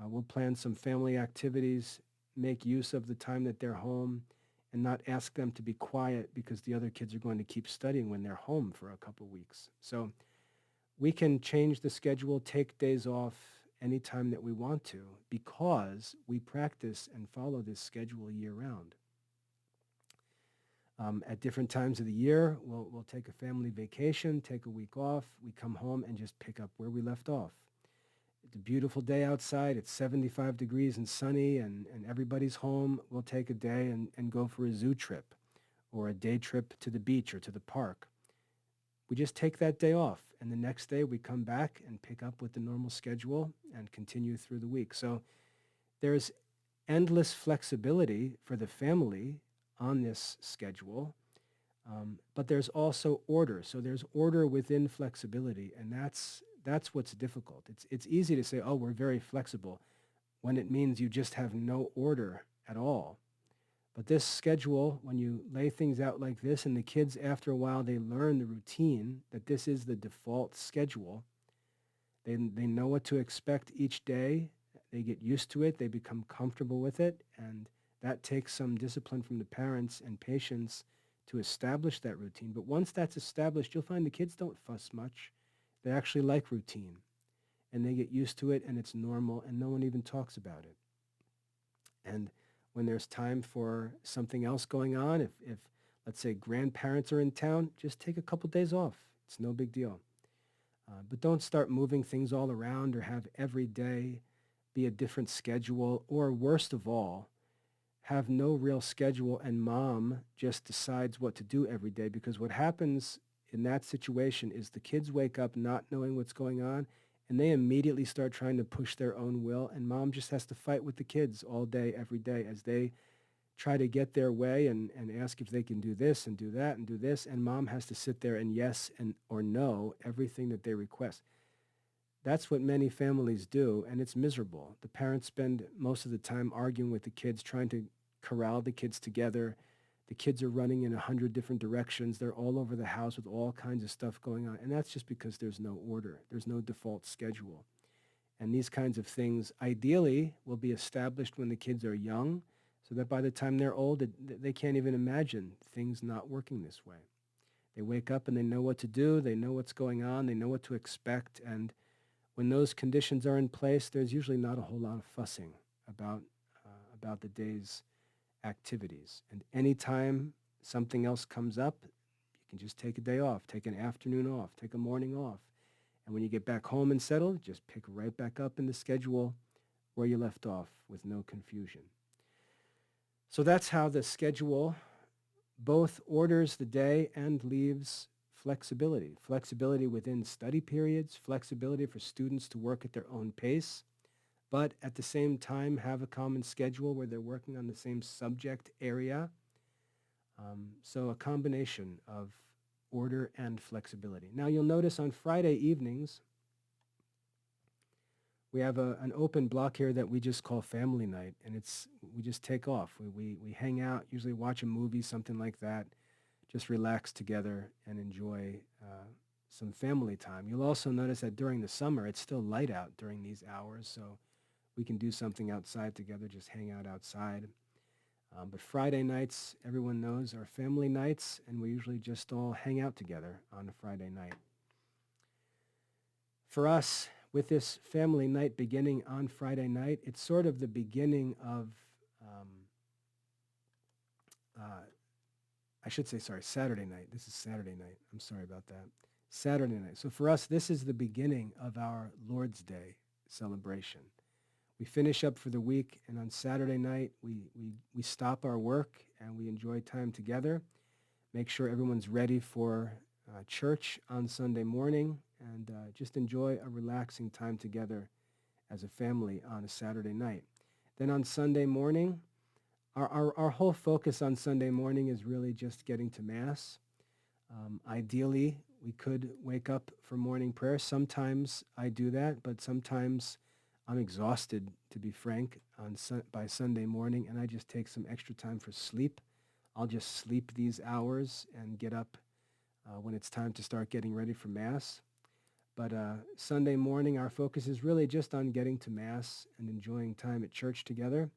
We'll plan some family activities, make use of the time that they're home, and not ask them to be quiet because the other kids are going to keep studying when they're home for a couple weeks. So we can change the schedule, take days off anytime that we want to because we practice and follow this schedule year round. At different times of the year, we'll take a family vacation, take a week off. We come home and just pick up where we left off. It's a beautiful day outside. It's 75 degrees and sunny, and everybody's home. We'll take a day and go for a zoo trip or a day trip to the beach or to the park. We just take that day off, and the next day we come back and pick up with the normal schedule and continue through the week. So there's endless flexibility for the family on this schedule, but there's also order. So there's order within flexibility, and that's what's difficult. It's easy to say, oh, we're very flexible, when it means you just have no order at all. But this schedule, when you lay things out like this, and the kids, after a while, they learn the routine, that this is the default schedule. They know what to expect each day. They get used to it. They become comfortable with it. And that takes some discipline from the parents and patience to establish that routine. But once that's established, you'll find the kids don't fuss much. They actually like routine. And they get used to it, and it's normal, and no one even talks about it. And When there's time for something else going on, if let's say grandparents are in town, just take a couple days off. It's no big deal. But don't start moving things all around or have every day be a different schedule, or worst of all, have no real schedule and mom just decides what to do every day. Because what happens in that situation is the kids wake up not knowing what's going on and they immediately start trying to push their own will, and mom just has to fight with the kids all day, every day, as they try to get their way and ask if they can do this and do that and do this, and mom has to sit there and yes and or no everything that they request. That's what many families do, and it's miserable. The parents spend most of the time arguing with the kids, trying to corral the kids together. The kids are running in 100 different directions. They're all over the house with all kinds of stuff going on, and that's just because there's no order. There's no default schedule. And these kinds of things ideally will be established when the kids are young, so that by the time they're old, they can't even imagine things not working this way. They wake up and they know what to do, they know what's going on, they know what to expect, and when those conditions are in place, there's usually not a whole lot of fussing about about the day's activities. And anytime something else comes up, you can just take a day off, take an afternoon off, take a morning off. And when you get back home and settled, just pick right back up in the schedule where you left off with no confusion. So that's how the schedule both orders the day and leaves flexibility. Flexibility within study periods, flexibility for students to work at their own pace, but at the same time have a common schedule where they're working on the same subject area. So a combination of order and flexibility. Now you'll notice on Friday evenings, we have an open block here that we just call family night, and we just take off. We hang out, usually watch a movie, something like that, just relax together and enjoy some family time. You'll also notice that during the summer, it's still light out during these hours, so we can do something outside together, just hang out outside. But Friday nights, everyone knows, are family nights, and we usually just all hang out together on a Friday night. For us, with this family night beginning on Friday night, it's sort of the beginning of, uh, I should say, sorry, Saturday night. This is Saturday night. I'm sorry about that. Saturday night. So for us, this is the beginning of our Lord's Day celebration. We finish up for the week, and on Saturday night, we stop our work and we enjoy time together, make sure everyone's ready for church on Sunday morning, and just enjoy a relaxing time together as a family on a Saturday night. Then on Sunday morning, our whole focus on Sunday morning is really just getting to Mass. Ideally, we could wake up for morning prayer. Sometimes I do that, but sometimes I'm exhausted, to be frank, by Sunday morning, and I just take some extra time for sleep. I'll just sleep these hours and get up when it's time to start getting ready for Mass. But Sunday morning, our focus is really just on getting to Mass and enjoying time at church together.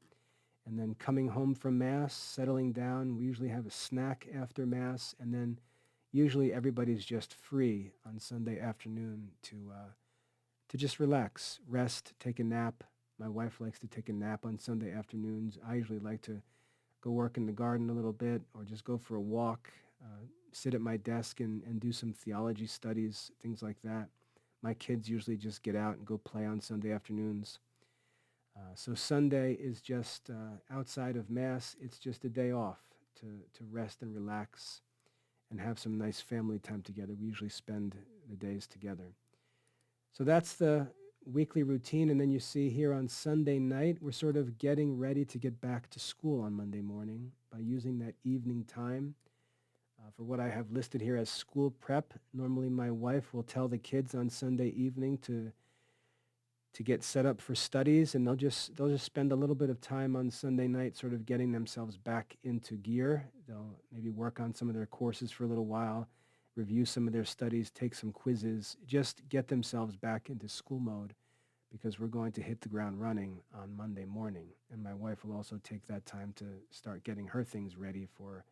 And then coming home from Mass, settling down. We usually have a snack after Mass, and then usually everybody's just free on Sunday afternoon to just relax, rest, take a nap. My wife likes to take a nap on Sunday afternoons. I usually like to go work in the garden a little bit or just go for a walk, sit at my desk and do some theology studies, things like that. My kids usually just get out and go play on Sunday afternoons. So Sunday is just outside of Mass. It's just a day off to rest and relax and have some nice family time together. We usually spend the days together. So that's the weekly routine. And then you see here on Sunday night, we're sort of getting ready to get back to school on Monday morning by using that evening time for what I have listed here as school prep. Normally my wife will tell the kids on Sunday evening to get set up for studies, and they'll just spend a little bit of time on Sunday night sort of getting themselves back into gear. They'll maybe work on some of their courses for a little while, review some of their studies, take some quizzes, just get themselves back into school mode, because we're going to hit the ground running on Monday morning. And my wife will also take that time to start getting her things ready for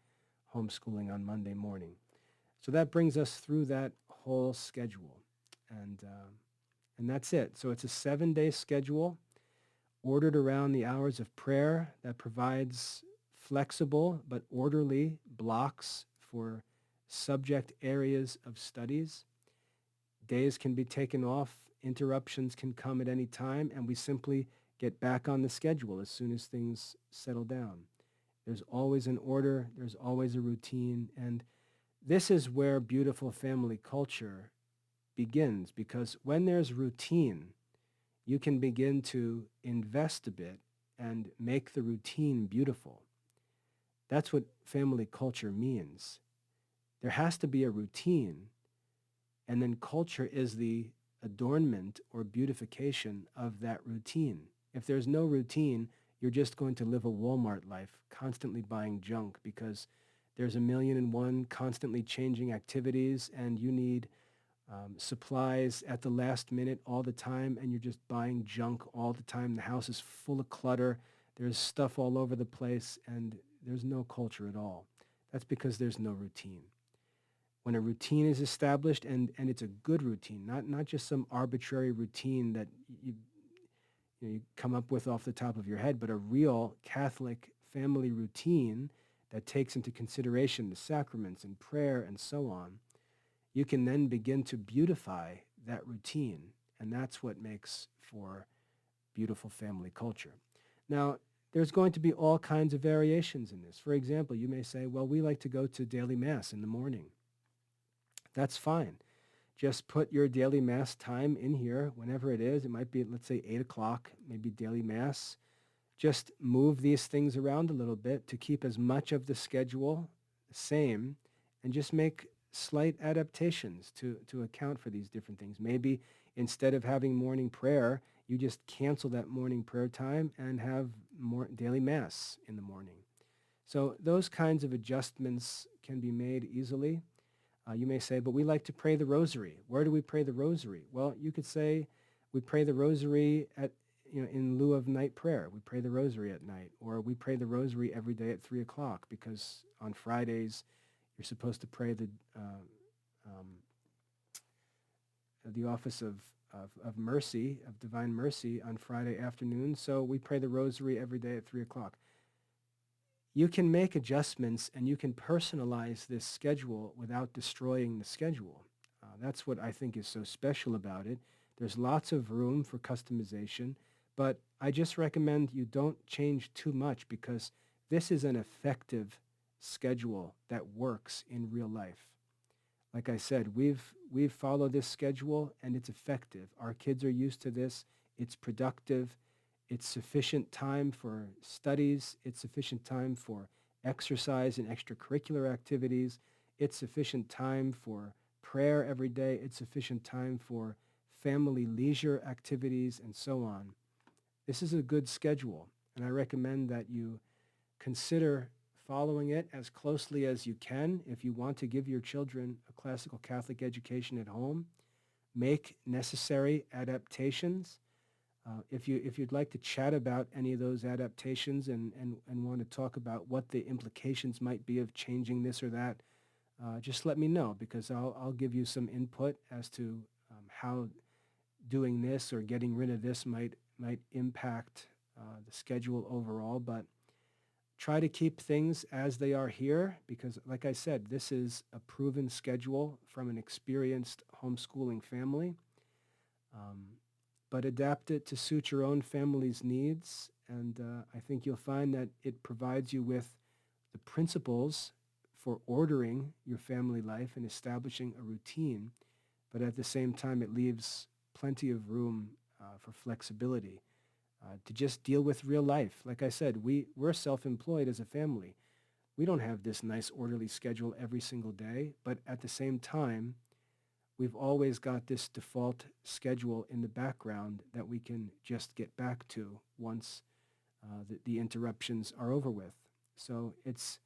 homeschooling on Monday morning. So that brings us through that whole schedule. And that's it. So it's a 7-day schedule. ordered around the hours of prayer that provides flexible but orderly blocks for subject areas of studies. Days can be taken off, interruptions can come at any time, and we simply get back on the schedule as soon as things settle down. There's always an order, there's always a routine, and this is where beautiful family culture begins because when there's routine, you can begin to invest a bit and make the routine beautiful. That's what family culture means. There has to be a routine, and then culture is the adornment or beautification of that routine. If there's no routine, you're just going to live a Walmart life, constantly buying junk because there's a million and one constantly changing activities and you need supplies at the last minute all the time and you're just buying junk all the time. The house is full of clutter. There's stuff all over the place and there's no culture at all. That's because there's no routine. When a routine is established and it's a good routine, not just some arbitrary routine that you come up with off the top of your head, but a real Catholic family routine that takes into consideration the sacraments and prayer and so on, you can then begin to beautify that routine. And that's what makes for beautiful family culture. Now, there's going to be all kinds of variations in this. For example, you may say, well, we like to go to daily mass in the morning. That's fine. Just put your daily mass time in here whenever it is. It might be, let's say, 8 o'clock, maybe daily mass. Just move these things around a little bit to keep as much of the schedule the same and just make slight adaptations to account for these different things. Maybe instead of having morning prayer, you just cancel that morning prayer time and have more daily mass in the morning. So those kinds of adjustments can be made easily. You may say, but we like to pray the rosary. Where do we pray the rosary? Well, you could say we pray the rosary at, in lieu of night prayer. We pray the rosary at night, or we pray the rosary every day at 3 o'clock because on Fridays you're supposed to pray um, the office of mercy, of divine mercy on Friday afternoon. So we pray the rosary every day at 3 o'clock. You can make adjustments and you can personalize this schedule without destroying the schedule. That's what I think is so special about it. There's lots of room for customization, but I just recommend you don't change too much because this is an effective schedule that works in real life. Like I said, we've followed this schedule and it's effective. Our kids are used to this. It's productive. It's sufficient time for studies. It's sufficient time for exercise and extracurricular activities. It's sufficient time for prayer every day. It's sufficient time for family leisure activities and so on. This is a good schedule, and I recommend that you consider following it as closely as you can. If you want to give your children a classical Catholic education at home, make necessary adaptations. If you'd like to chat about any of those adaptations and want to talk about what the implications might be of changing this or that, just let me know because I'll give you some input as to how doing this or getting rid of this might impact the schedule overall. But try to keep things as they are here because, like I said, this is a proven schedule from an experienced homeschooling family. But adapt it to suit your own family's needs. And I think you'll find that it provides you with the principles for ordering your family life and establishing a routine. But at the same time, it leaves plenty of room for flexibility to just deal with real life. Like I said, we're self-employed as a family. We don't have this nice orderly schedule every single day, but at the same time, we've always got this default schedule in the background that we can just get back to once the interruptions are over with. So it's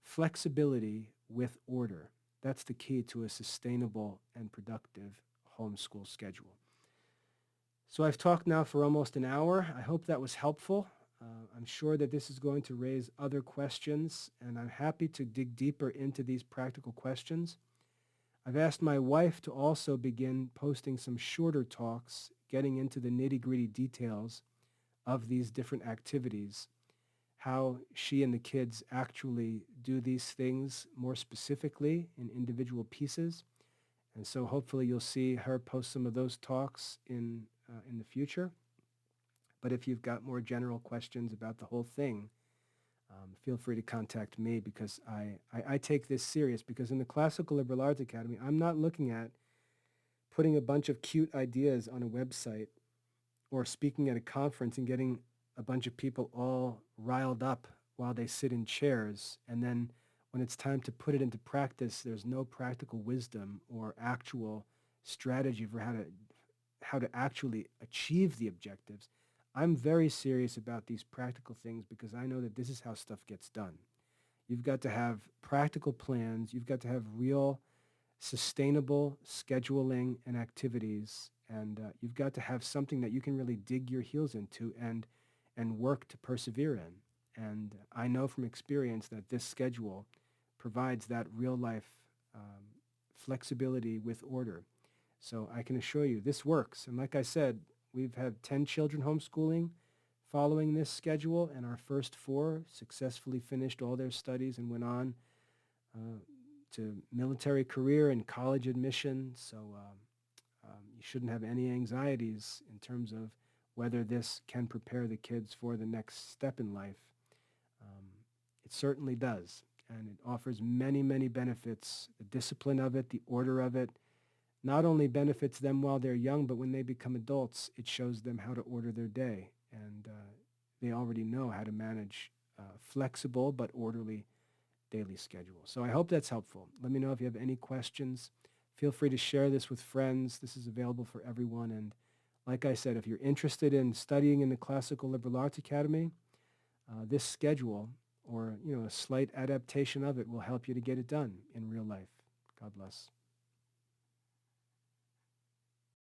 flexibility with order. That's the key to a sustainable and productive homeschool schedule. So I've talked now for almost an hour. I hope that was helpful. I'm sure that this is going to raise other questions, and I'm happy to dig deeper into these practical questions. I've asked my wife to also begin posting some shorter talks, getting into the nitty-gritty details of these different activities, how she and the kids actually do these things more specifically in individual pieces. And so hopefully you'll see her post some of those talks in the future. But if you've got more general questions about the whole thing, feel free to contact me because I take this serious because in the Classical Liberal Arts Academy, I'm not looking at putting a bunch of cute ideas on a website or speaking at a conference and getting a bunch of people all riled up while they sit in chairs. And then when it's time to put it into practice, there's no practical wisdom or actual strategy for how to actually achieve the objectives. I'm very serious about these practical things because I know that this is how stuff gets done. You've got to have practical plans. You've got to have real sustainable scheduling and activities. And you've got to have something that you can really dig your heels into and work to persevere in. And I know from experience that this schedule provides that real life flexibility with order. So I can assure you this works. And like I said, we've had 10 children homeschooling following this schedule, and our first four successfully finished all their studies and went on uh, to military career and college admission. So you shouldn't have any anxieties in terms of whether this can prepare the kids for the next step in life. Um, it certainly does, and it offers many, many benefits. The discipline of it, the order of it, not only benefits them while they're young, but when they become adults, it shows them how to order their day. And they already know how to manage flexible but orderly daily schedule. So I hope that's helpful. Let me know if you have any questions. Feel free to share this with friends. This is available for everyone. And like I said, if you're interested in studying in the Classical Liberal Arts Academy, this schedule or a slight adaptation of it will help you to get it done in real life. God bless.